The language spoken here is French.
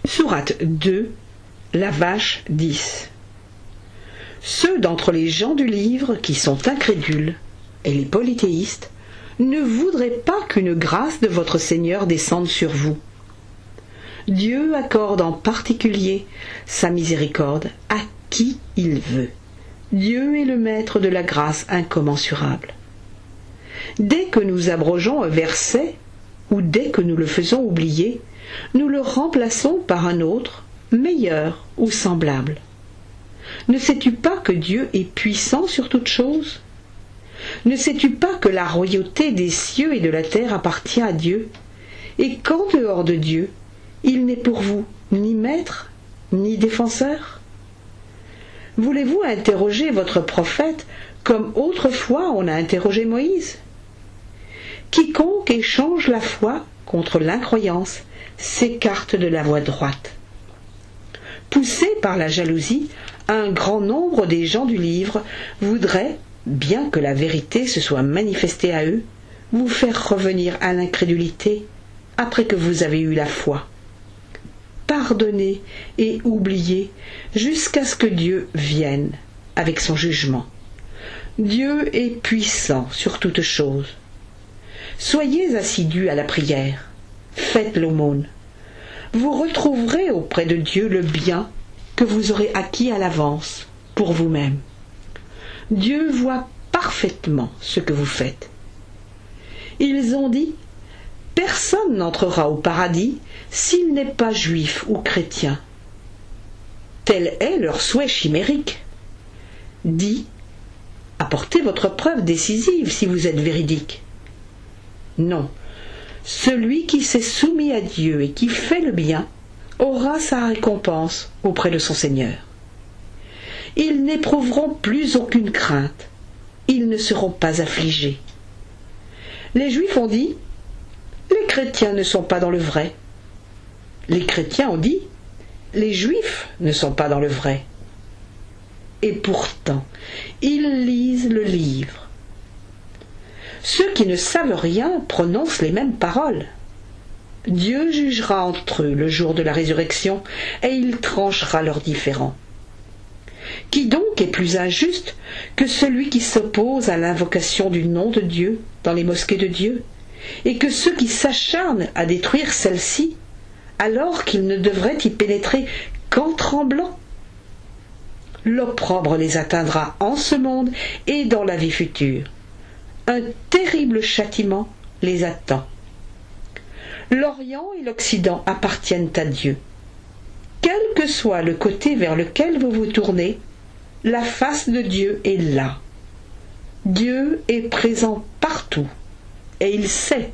Sourate 2, la vache 10. Ceux d'entre les gens du livre qui sont incrédules et les polythéistes ne voudraient pas qu'une grâce de votre Seigneur descende sur vous. Dieu accorde en particulier sa miséricorde à qui il veut. Dieu est le maître de la grâce incommensurable. Dès que nous abrogeons un verset, ou dès que nous le faisons oublier, nous le remplaçons par un autre, meilleur ou semblable. Ne sais-tu pas que Dieu est puissant sur toute chose? Ne sais-tu pas que la royauté des cieux et de la terre appartient à Dieu, et qu'en dehors de Dieu, il n'est pour vous ni maître, ni défenseur? Voulez-vous interroger votre prophète comme autrefois on a interrogé Moïse? Quiconque échange la foi contre l'incroyance s'écarte de la voie droite. Poussés par la jalousie, un grand nombre des gens du livre voudraient, bien que la vérité se soit manifestée à eux, vous faire revenir à l'incrédulité après que vous avez eu la foi. Pardonnez et oubliez jusqu'à ce que Dieu vienne avec son jugement. Dieu est puissant sur toutes choses. Soyez assidus à la prière, faites l'aumône. Vous retrouverez auprès de Dieu le bien que vous aurez acquis à l'avance pour vous-même. Dieu voit parfaitement ce que vous faites. Ils ont dit: personne n'entrera au paradis s'il n'est pas juif ou chrétien. Tel est leur souhait chimérique. Dis: apportez votre preuve décisive si vous êtes véridique. Non, celui qui s'est soumis à Dieu et qui fait le bien aura sa récompense auprès de son Seigneur. Ils n'éprouveront plus aucune crainte, ils ne seront pas affligés. Les Juifs ont dit: les chrétiens ne sont pas dans le vrai. Les chrétiens ont dit: les Juifs ne sont pas dans le vrai. Et pourtant, ils lisent le livre. Ceux qui ne savent rien prononcent les mêmes paroles. Dieu jugera entre eux le jour de la résurrection et il tranchera leurs différends. Qui donc est plus injuste que celui qui s'oppose à l'invocation du nom de Dieu dans les mosquées de Dieu, et que ceux qui s'acharnent à détruire celle-ci, alors qu'ils ne devraient y pénétrer qu'en tremblant? L'opprobre les atteindra en ce monde et dans la vie future. Un terrible châtiment les attend. L'Orient et l'Occident appartiennent à Dieu. Quel que soit le côté vers lequel vous vous tournez, la face de Dieu est là. Dieu est présent partout et il sait